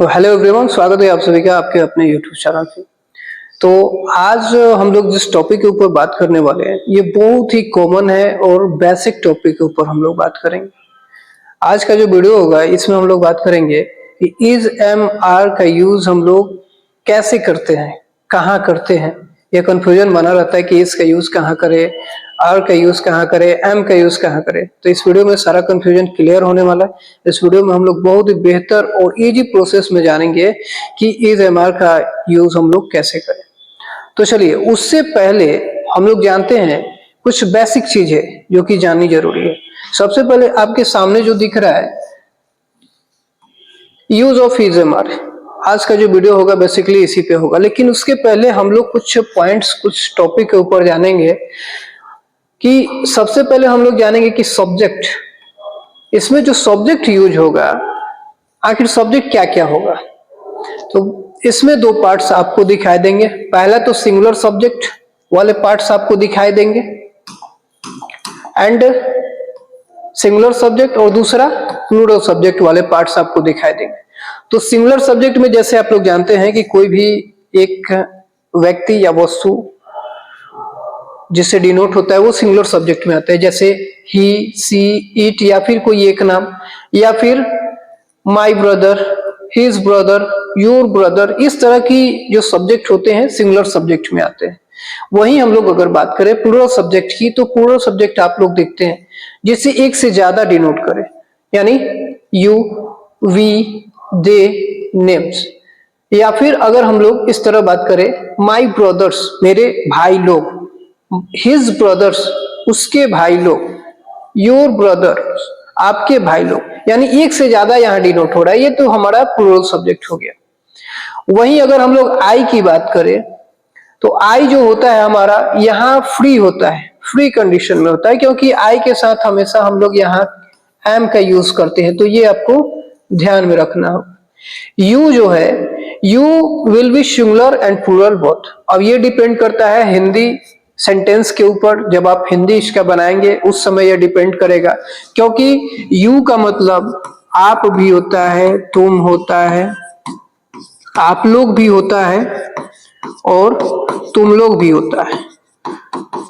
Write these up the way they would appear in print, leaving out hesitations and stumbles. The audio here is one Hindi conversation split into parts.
तो हेलो एवरीवन, स्वागत है आप सभी का आपके अपने यूट्यूब चैनल पे। तो आज हम लोग जिस टॉपिक के ऊपर बात करने वाले हैं ये बहुत ही कॉमन है और बेसिक टॉपिक के ऊपर हम लोग बात करेंगे। आज का जो वीडियो होगा इसमें हम लोग बात करेंगे कि इज एम आर का यूज हम लोग कैसे करते हैं, कहाँ करते हैं। ये कंफ्यूजन बना रहता है कि इस का यूज कहाँ करे, आर का यूज कहाँ करे, एम का यूज कहाँ करे। तो इस वीडियो में सारा कंफ्यूजन क्लियर होने वाला है। इस वीडियो में हम लोग बहुत ही बेहतर और इजी प्रोसेस में जानेंगे कि इज एम आर का यूज हम लोग कैसे करें। तो चलिए, उससे पहले हम लोग जानते हैं कुछ बेसिक चीज है जो कि जाननी जरूरी है। सबसे पहले आपके सामने जो दिख रहा है use of is M R, आज का जो वीडियो होगा बेसिकली इसी पे होगा। लेकिन उसके पहले हम लोग कुछ पॉइंट्स, कुछ टॉपिक के ऊपर जानेंगे कि सबसे पहले हम लोग जानेंगे कि सब्जेक्ट, इसमें जो सब्जेक्ट यूज होगा आखिर सब्जेक्ट क्या क्या होगा। तो इसमें दो पार्ट्स आपको दिखाई देंगे। पहला तो सिंगुलर सब्जेक्ट वाले पार्ट्स आपको दिखाई देंगे एंड सिंगुलर सब्जेक्ट, और दूसरा प्लूरल सब्जेक्ट वाले पार्ट्स आपको दिखाई देंगे। तो सिंगुलर सब्जेक्ट में जैसे आप लोग जानते हैं कि कोई भी एक व्यक्ति या वस्तु जिससे डिनोट होता है वो सिंगुलर सब्जेक्ट में आता है, जैसे ही, सी, इट, या फिर कोई एक नाम, या फिर my brother, his brother, your brother. इस तरह की जो सब्जेक्ट होते हैं सिंगुलर सब्जेक्ट में आते हैं। वहीं हम लोग अगर बात करें प्लूरल सब्जेक्ट की, तो प्लूरल सब्जेक्ट आप लोग देखते हैं जिससे एक से ज्यादा डिनोट करे, यानी यू, वी, दे, नेम्स। या फिर अगर हम लोग इस तरह बात करें, माई ब्रदर्स, मेरे भाई लोग, हिज ब्रदर्स, उसके भाई लोग, योर ब्रदर्स, आपके भाई लोग, यानी एक से ज्यादा यहाँ डिनोट हो रहा है। ये तो हमारा प्लूरल सब्जेक्ट हो गया। वहीं अगर हम लोग आई की बात करें तो आई जो होता है हमारा यहाँ फ्री होता है, फ्री कंडीशन में होता है, क्योंकि आई के साथ हमेशा हम लोग यहाँ एम का यूज करते हैं। तो ये आपको ध्यान में रखना होगा। यू जो है, you will be singular and plural both. अब ये डिपेंड करता है हिंदी सेंटेंस के ऊपर। जब आप हिंदी इसका बनाएंगे उस समय यह डिपेंड करेगा, क्योंकि यू का मतलब आप भी होता है, तुम होता है, आप लोग भी होता है और तुम लोग भी होता है।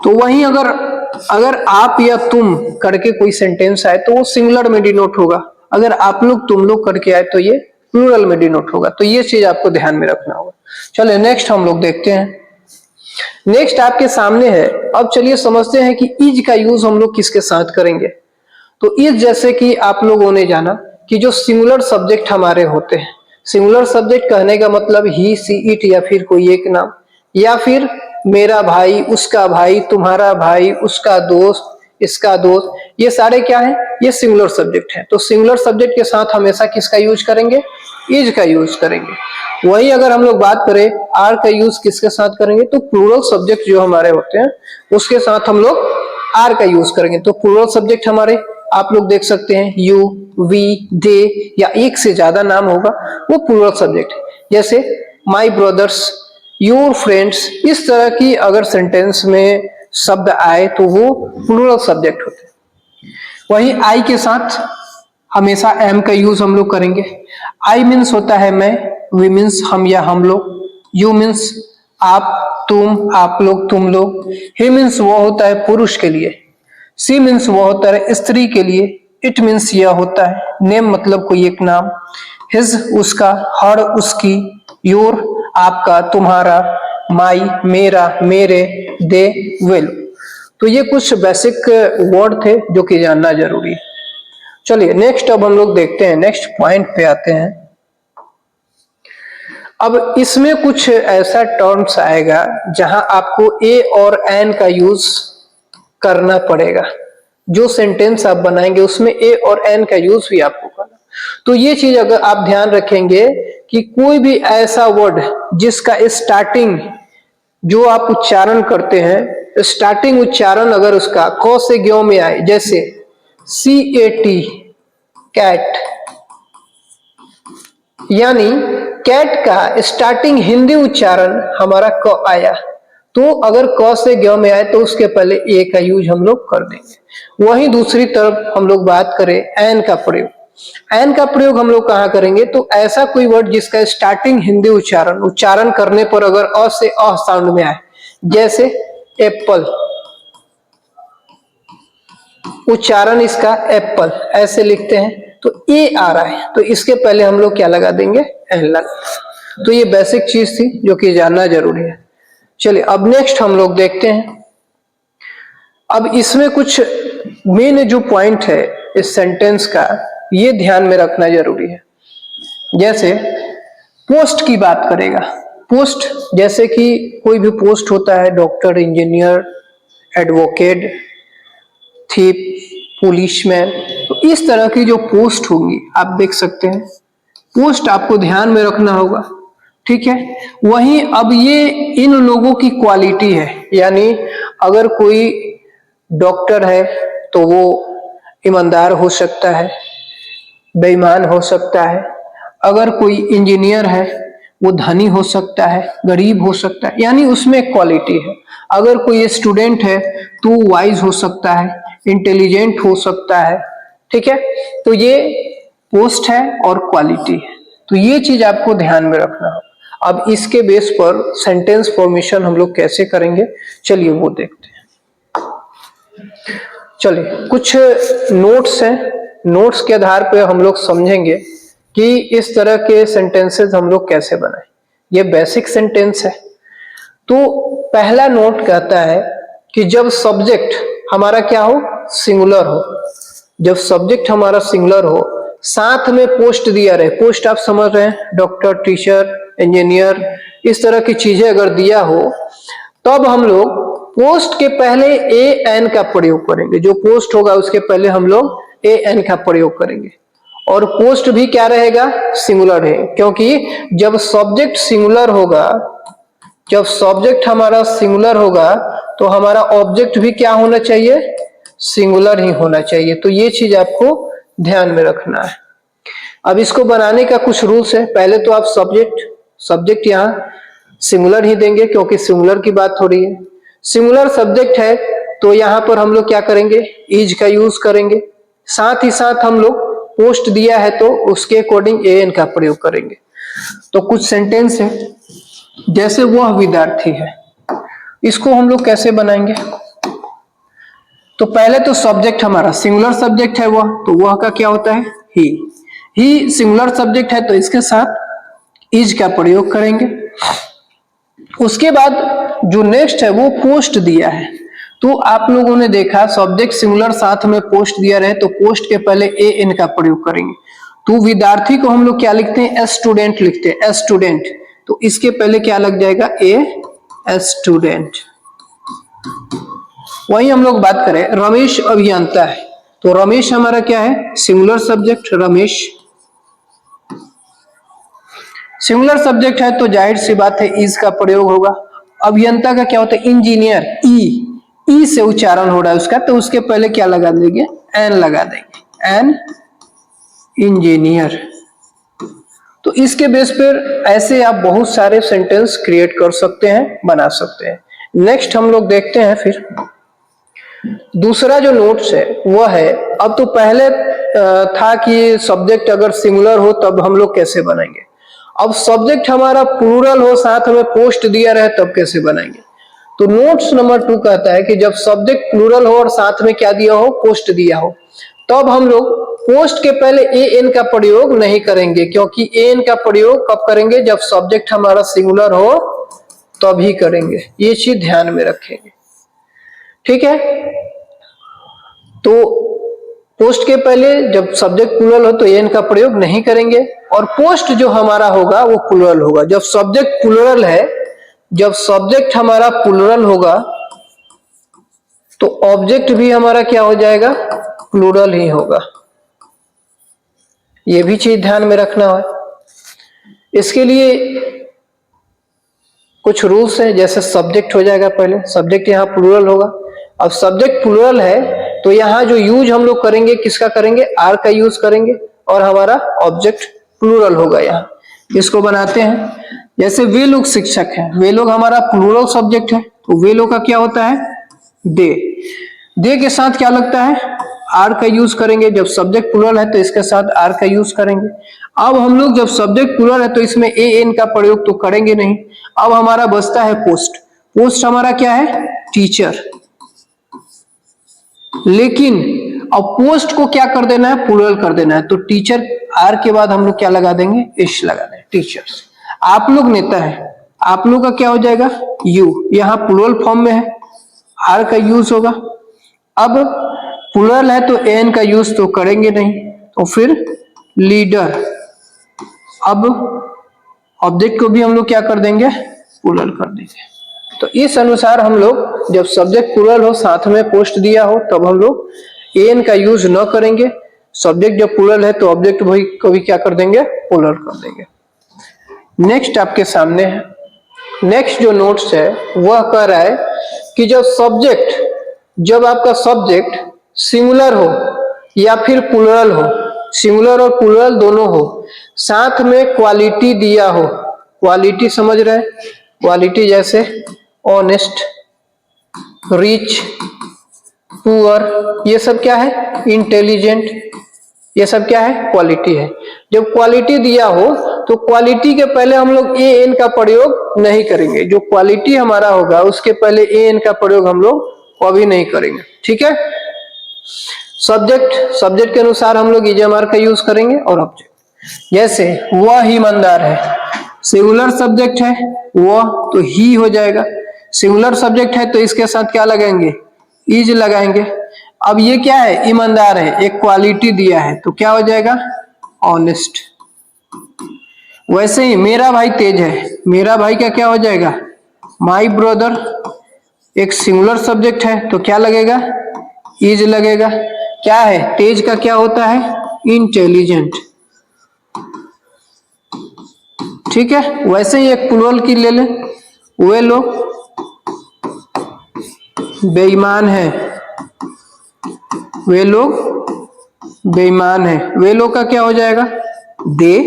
तो वहीं अगर आप या तुम करके कोई सेंटेंस आए तो वो सिंगुलर में डिनोट होगा। अगर आप लोग, तुम लोग करके आए तो ये प्लूरल में डिनोट होगा। तो ये चीज आपको ध्यान में रखना होगा। चलिए नेक्स्ट हम लोग देखते हैं। नेक्स्ट आपके सामने है, अब चलिए समझते हैं कि इज का यूज हम लोग किसके साथ करेंगे। तो इज, जैसे कि आप लोगों ने जाना कि जो सिंगुलर सब्जेक्ट हमारे होते हैं, सिंगुलर सब्जेक्ट कहने का मतलब ही, सी, इट, या फिर कोई एक नाम, या फिर मेरा भाई, उसका भाई, तुम्हारा भाई, उसका दोस्त, इसका दोस्त, ये सारे क्या है, ये सिंगुलर सब्जेक्ट है। तो सिंगुलर सब्जेक्ट के साथ हमेशा किसका यूज करेंगे, इज का यूज करेंगे। वही अगर हम लोग बात करें आर का यूज किसके साथ करेंगे, तो प्लूरल सब्जेक्ट जो हमारे होते हैं उसके साथ हम लोग आर का यूज करेंगे। तो प्लूरल सब्जेक्ट हमारे आप लोग देख सकते हैं यू, वी, दे, या एक से ज्यादा नाम होगा वो प्लूरल सब्जेक्ट है। जैसे माई ब्रदर्स, योर फ्रेंड्स, इस तरह की अगर सेंटेंस में शब्द आए तो वो प्लूरल सब्जेक्ट होते हैं। वही आई के साथ हमेशा एम का यूज हम लोग करेंगे। आई मीन्स होता है मैं, वी मीन्स हम या हम लोग, यू मीन्स आप, तुम, आप लोग, तुम लोग, ही मीन्स वो होता है पुरुष के लिए, सी मीन्स वो होता है स्त्री के लिए, इट मीन्स यह होता है, नेम मतलब कोई एक नाम, हिज उसका, हर उसकी, योर आपका, तुम्हारा, माई मेरा, मेरे, दे विल। तो ये कुछ बेसिक वर्ड थे जो कि जानना जरूरी है। चलिए नेक्स्ट अब हम लोग देखते हैं, नेक्स्ट पॉइंट पे आते हैं। अब इसमें कुछ ऐसा टर्म्स आएगा जहां आपको ए और एन का यूज करना पड़ेगा। जो सेंटेंस आप बनाएंगे उसमें ए और एन का यूज भी आपको करना। तो ये चीज अगर आप ध्यान रखेंगे कि कोई भी ऐसा वर्ड जिसका स्टार्टिंग, जो आप उच्चारण करते हैं, स्टार्टिंग उच्चारण अगर उसका क से ग्यों में आए, जैसे CAT, कैट, यानी कैट का स्टार्टिंग हिंदी उच्चारण हमारा क आया, तो अगर क से ग्यों में आए तो उसके पहले ए का यूज हम लोग कर देंगे। वहीं दूसरी तरफ हम लोग बात करें एन का प्रयोग, एन का प्रयोग हम लोग कहाँ करेंगे, तो ऐसा कोई वर्ड जिसका स्टार्टिंग हिंदी उच्चारण करने पर अगर अ से अ साउंड में आए, जैसे एप्पल, उच्चारण इसका एप्पल ऐसे लिखते हैं तो ए आ रहा है, तो इसके पहले हम लोग क्या लगा देंगे, एन लगा। तो ये बेसिक चीज थी जो कि जानना जरूरी है। चलिए अब नेक्स्ट हम लोग देखते हैं। अब इसमें कुछ मेन जो पॉइंट है इस सेंटेंस का, ये ध्यान में रखना जरूरी है। जैसे पोस्ट की बात करेगा, पोस्ट जैसे कि कोई भी पोस्ट होता है, doctor, engineer, advocate, thief, policeman, तो इस तरह की जो पोस्ट होगी आप देख सकते हैं, पोस्ट आपको ध्यान में रखना होगा, ठीक है। वहीं अब ये इन लोगों की क्वालिटी है, यानी अगर कोई डॉक्टर है तो वो ईमानदार हो सकता है, बेईमान हो सकता है। अगर कोई इंजीनियर है वो धनी हो सकता है, गरीब हो सकता है, यानी उसमें क्वालिटी है। अगर कोई स्टूडेंट है तो वाइज हो सकता है, इंटेलिजेंट हो सकता है, ठीक है। तो ये पोस्ट है और क्वालिटी है, तो ये चीज आपको ध्यान में रखना है। अब इसके बेस पर सेंटेंस फॉर्मेशन हम लोग कैसे करेंगे, चलिए वो देखते हैं। चलिए कुछ नोट्स हैं, नोट्स के आधार पे हम लोग समझेंगे कि इस तरह के सेंटेंसेस हम लोग कैसे बनाएं। ये बेसिक सेंटेंस है। तो पहला नोट कहता है कि जब सब्जेक्ट हमारा क्या हो, सिंगुलर हो, जब सब्जेक्ट हमारा सिंगुलर हो, साथ में पोस्ट दिया रहे, पोस्ट आप समझ रहे हैं, डॉक्टर, टीचर, इंजीनियर, इस तरह की चीजें अगर दिया हो, तब हम लोग पोस्ट के पहले ए एन का प्रयोग करेंगे। जो पोस्ट होगा उसके पहले हम लोग ए एन का प्रयोग करेंगे, और पोस्ट भी क्या रहेगा, सिंगुलर है, क्योंकि जब सब्जेक्ट सिंगुलर होगा, जब सब्जेक्ट हमारा सिंगुलर होगा तो हमारा ऑब्जेक्ट भी क्या होना चाहिए, सिंगुलर ही होना चाहिए। तो ये चीज आपको ध्यान में रखना है। अब इसको बनाने का कुछ रूल्स है। पहले तो आप सब्जेक्ट यहाँ सिंगुलर ही देंगे, क्योंकि सिंगुलर की बात हो रही है। सिंगुलर सब्जेक्ट है तो यहाँ पर हम लोग क्या करेंगे, इज का यूज करेंगे। साथ ही साथ हम लोग पोस्ट दिया है तो उसके अकॉर्डिंग ए एन का प्रयोग करेंगे। तो कुछ सेंटेंस है, जैसे वह विद्यार्थी है, इसको हम लोग कैसे बनाएंगे। तो पहले तो सब्जेक्ट हमारा सिंगुलर सब्जेक्ट है वह, तो वह का क्या होता है, ही सिंगुलर सब्जेक्ट है तो इसके साथ इज का प्रयोग करेंगे। उसके बाद जो नेक्स्ट है वो पोस्ट दिया है, तो आप लोगों ने देखा सब्जेक्ट सिंगुलर साथ में पोस्ट दिया रहे तो पोस्ट के पहले ए एन का प्रयोग करेंगे। तो विद्यार्थी को हम लोग क्या लिखते हैं, एस स्टूडेंट लिखते हैं, एस स्टूडेंट, तो इसके पहले क्या लग जाएगा, ए एस स्टूडेंट। वही हम लोग बात करें रमेश अभियंता है, तो रमेश हमारा क्या है, singular subject, Ramesh singular subject है तो जाहिर सी बात है इज का प्रयोग होगा। अभियंता का क्या होता है, इंजीनियर, ई से उच्चारण हो रहा है उसका, तो उसके पहले क्या लगा देंगे, एन लगा देंगे, एन इंजीनियर। तो इसके बेस पर ऐसे आप बहुत सारे सेंटेंस क्रिएट कर सकते हैं, बना सकते हैं। नेक्स्ट हम लोग देखते हैं फिर दूसरा जो नोट्स है वह है, अब तो पहले था कि सब्जेक्ट अगर सिंगुलर हो तब हम लोग कैसे बनाएंगे, अब सब्जेक्ट हमारा प्लूरल हो, साथ में पोस्ट दिया रहे, तब कैसे बनाएंगे। तो नोट्स नंबर 2 कहता है कि जब सब्जेक्ट प्लूरल हो और साथ में क्या दिया हो, पोस्ट दिया हो, तब हम लोग पोस्ट के पहले ए एन का प्रयोग नहीं करेंगे, क्योंकि ए एन का प्रयोग कब करेंगे, जब सब्जेक्ट हमारा सिंगुलर हो तभी करेंगे। ये चीज ध्यान में रखेंगे, ठीक है। तो पोस्ट के पहले जब सब्जेक्ट प्लूरल हो तो एन का प्रयोग नहीं करेंगे, और पोस्ट जो हमारा होगा वो प्लूरल होगा। जब सब्जेक्ट प्लूरल है, जब सब्जेक्ट हमारा प्लूरल होगा तो ऑब्जेक्ट भी हमारा क्या हो जाएगा, प्लूरल ही होगा। ये भी चीज ध्यान में रखना है। इसके लिए कुछ रूल्स हैं, जैसे सब्जेक्ट हो जाएगा पहले, सब्जेक्ट यहाँ प्लूरल होगा। अब सब्जेक्ट प्लूरल है तो यहाँ जो यूज हम लोग करेंगे किसका करेंगे, आर का यूज करेंगे, और हमारा ऑब्जेक्ट प्लूरल होगा। यहाँ इसको बनाते हैं, जैसे वे लोग शिक्षक हैं, वे लोग हमारा प्लूरल सब्जेक्ट है, तो वे लोग का क्या होता है, दे के साथ क्या लगता है, आर का यूज करेंगे, जब सब्जेक्ट प्लूरल है तो इसके साथ आर का यूज करेंगे। अब हम लोग जब सब्जेक्ट प्लूरल है तो इसमें ए एन का प्रयोग तो करेंगे नहीं। अब हमारा बचता है पोस्ट। पोस्ट हमारा क्या है? टीचर। लेकिन अब पोस्ट को क्या कर देना है? प्लूरल कर देना है। तो टीचर आर के बाद हम लोग क्या लगा देंगे? इश लगा देंगे, टीचर्स। आप लोग नेता है, आप लोग का क्या हो जाएगा? यू। यहां प्लूरल फॉर्म में है, आर का यूज होगा। अब प्लूरल है तो एन का यूज तो करेंगे नहीं, तो फिर लीडर। अब ऑब्जेक्ट को भी हम लोग क्या कर देंगे? प्लूरल कर देंगे। तो इस अनुसार हम लोग जब सब्जेक्ट प्लूरल हो साथ में पोस्ट दिया हो तब हम लोग एन का यूज न करेंगे। सब्जेक्ट जब प्लूरल है तो ऑब्जेक्ट वही को भी क्या कर देंगे? प्लूरल कर देंगे। नेक्स्ट आपके सामने है, नेक्स्ट जो नोट्स है वह कह रहा है कि जब आपका सब्जेक्ट सिंगुलर हो या फिर प्लूरल हो, सिंगुलर और प्लूरल दोनों हो, साथ में क्वालिटी दिया हो। क्वालिटी समझ रहे हैं? क्वालिटी जैसे ऑनेस्ट, रिच, पुअर, ये सब क्या है? इंटेलिजेंट, ये सब क्या है? क्वालिटी है। जब क्वालिटी दिया हो तो क्वालिटी के पहले हम लोग ए एन का प्रयोग नहीं करेंगे। जो क्वालिटी हमारा होगा उसके पहले ए एन का प्रयोग हम लोग कभी नहीं करेंगे, ठीक है। सब्जेक्ट के अनुसार हम लोग इजमार का यूज करेंगे और ऑब्जेक्ट। जैसे वह ईमानदार है, सिंगुलर सब्जेक्ट है वह, तो ही हो जाएगा। सिंगुलर सब्जेक्ट है तो इसके साथ क्या लगाएंगे? इज लगाएंगे। अब ये क्या है? ईमानदार है, एक क्वालिटी दिया है तो क्या हो जाएगा? ऑनेस्ट। वैसे ही मेरा भाई तेज है, मेरा भाई का क्या हो जाएगा? My brother. एक सिंगुलर सब्जेक्ट है तो क्या लगेगा? इज लगेगा। क्या है? तेज का क्या होता है? इंटेलिजेंट, ठीक है। वैसे ही एक प्लूरल की ले लें, वे लोग बेईमान है, वे लोग बेईमान है। वे लोग का क्या हो जाएगा? दे।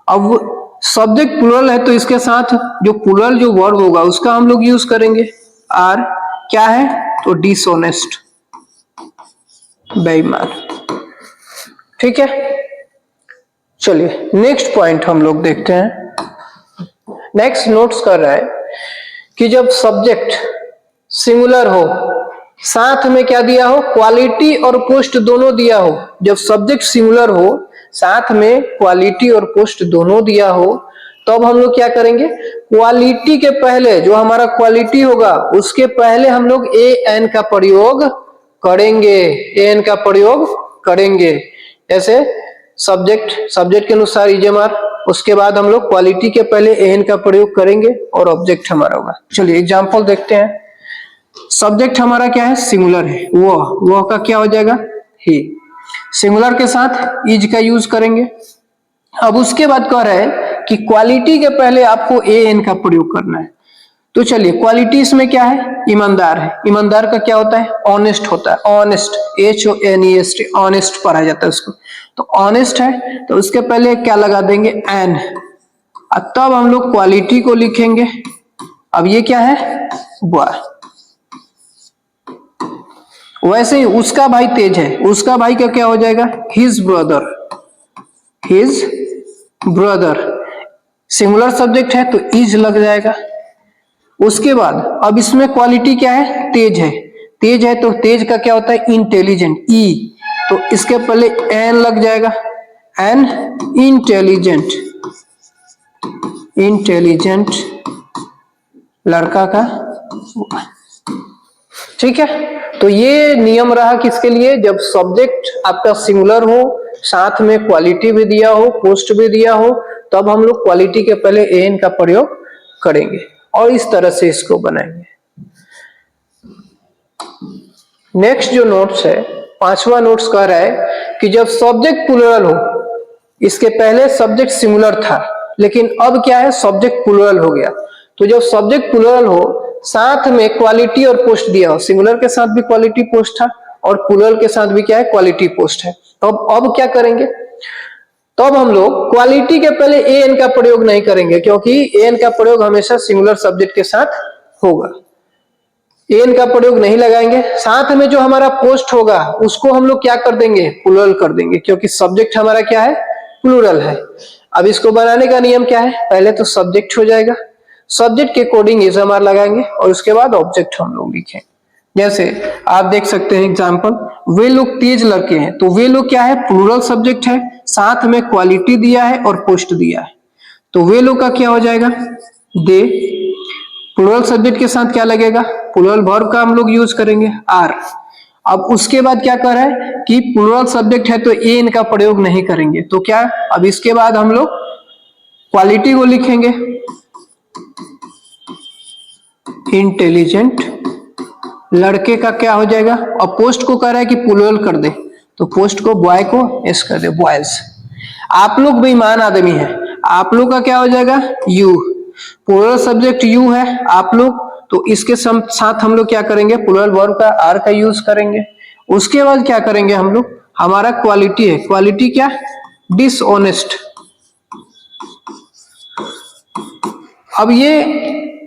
अब सब्जेक्ट प्लूरल है तो इसके साथ जो प्लूरल जो वर्ब होगा उसका हम लोग यूज करेंगे आर। क्या है? तो डिसऑनेस्ट, बेईमान, ठीक है। चलिए नेक्स्ट पॉइंट हम लोग देखते हैं। नेक्स्ट नोट्स कर रहा है कि जब सब्जेक्ट सिंगुलर हो, साथ में क्या दिया हो? क्वालिटी और पोस्ट दोनों दिया हो। जब सब्जेक्ट सिंगुलर हो, साथ में क्वालिटी और पोस्ट दोनों दिया हो, तब हम लोग क्या करेंगे? क्वालिटी के पहले जो हमारा क्वालिटी होगा उसके पहले हम लोग ए एन का प्रयोग करेंगे, ए एन का प्रयोग करेंगे। जैसे सब्जेक्ट के अनुसार इजमार, उसके बाद हम लोग क्वालिटी के पहले ए एन का प्रयोग करेंगे और ऑब्जेक्ट हमारा होगा। चलिए एग्जांपल देखते हैं। सब्जेक्ट हमारा क्या है? सिंगुलर है, वह का क्या हो जाएगा? ही। सिंगुलर के साथ इज का यूज करेंगे। अब उसके बाद कह रहे हैं कि क्वालिटी के पहले आपको ए एन का प्रयोग करना है। तो चलिए क्वालिटी इसमें क्या है? ईमानदार है। ईमानदार का क्या होता है? ऑनेस्ट होता है। ऑनेस्ट, HONEST, ऑनेस्ट पढ़ा जाता है उसको। तो ऑनेस्ट है तो उसके पहले क्या लगा देंगे? एन। तब हम लोग क्वालिटी को लिखेंगे। अब ये क्या है? बॉय। वैसे ही उसका भाई तेज है, उसका भाई का क्या हो जाएगा? His brother, his brother. Singular subject है तो इज लग जाएगा। उसके बाद अब इसमें क्वालिटी क्या है? तेज है। तेज है तो तेज का क्या होता है? इंटेलिजेंट, ई। तो इसके पहले एन लग जाएगा, एन। इंटेलिजेंट, इंटेलिजेंट लड़का का, ठीक है। तो ये नियम रहा किसके लिए? जब सब्जेक्ट आपका सिंगुलर हो, साथ में क्वालिटी भी दिया हो, पोस्ट भी दिया हो, तब हम लोग क्वालिटी के पहले एन का प्रयोग करेंगे और इस तरह से इसको बनाएंगे। नेक्स्ट जो नोट्स है, पांचवा नोट्स कह रहा है कि जब सब्जेक्ट प्लूरल हो, इसके पहले सब्जेक्ट सिंगुलर था लेकिन अब क्या है? सब्जेक्ट प्लूरल हो गया। तो जब सब्जेक्ट प्लूरल हो, साथ में क्वालिटी और पोस्ट दिया हो, सिंगुलर के साथ भी क्वालिटी पोस्ट था और प्लूरल के साथ भी क्या है? क्वालिटी पोस्ट है। तो अब क्या करेंगे? तब हम लोग क्वालिटी के पहले ए एन का प्रयोग नहीं करेंगे क्योंकि ए एन का प्रयोग हमेशा सिंगुलर सब्जेक्ट के साथ होगा। एन का प्रयोग नहीं लगाएंगे। साथ में जो हमारा पोस्ट होगा उसको हम लोग क्या कर देंगे, प्लूरल कर देंगे, क्योंकि सब्जेक्ट हमारा क्या है, प्लूरल है। अब इसको बनाने का नियम क्या है, पहले तो सब्जेक्ट हो जाएगा, सब्जेक्ट के कोडिंग इज हमारा लगाएंगे और उसके बाद ऑब्जेक्ट हम लोग लिखेंगे। जैसे आप देख सकते हैं एग्जांपल, वे लोग तेज लड़के हैं, तो वे लोग क्या है, प्लूरल सब्जेक्ट है, साथ में क्वालिटी दिया है और पोस्ट दिया है, तो वे लोग का क्या हो जाएगा, दे। प्लूरल सब्जेक्ट के साथ क्या लगेगा, प्लूरल वर्ब का हम लोग यूज करेंगे, आर। अब उसके बाद क्या कर रहा है कि प्लूरल सब्जेक्ट है तो ए इनका प्रयोग नहीं करेंगे, तो क्या, अब इसके बाद हम लोग क्वालिटी को लिखेंगे, इंटेलिजेंट लड़के का क्या हो जाएगा, और पोस्ट को कह रहा है कि प्लूरल कर दे, तो पोस्ट को बॉय को एस कर दे, बॉयज। आप लोग बेईमान आदमी हैं, आप लोग का क्या हो जाएगा, यू। प्लूरल सब्जेक्ट यू है, आप लोग, तो इसके साथ हम लोग क्या करेंगे, प्लूरल वर्ब का आर का यूज करेंगे। उसके बाद क्या करेंगे हम लोग, हमारा क्वालिटी है, क्वालिटी क्या, डिसऑनेस्ट। अब ये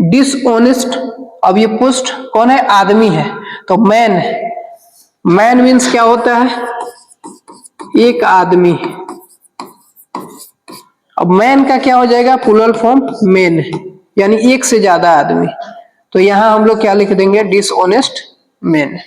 डिसऑनेस्ट, अब ये पोस्ट कौन है, आदमी है, तो मैन। मैन मीन्स क्या होता है, एक आदमी। अब मैन का क्या हो जाएगा, प्लूरल फॉर्म मेन है, यानी एक से ज्यादा आदमी, तो यहां हम लोग क्या लिख देंगे, डिसऑनेस्ट मैन।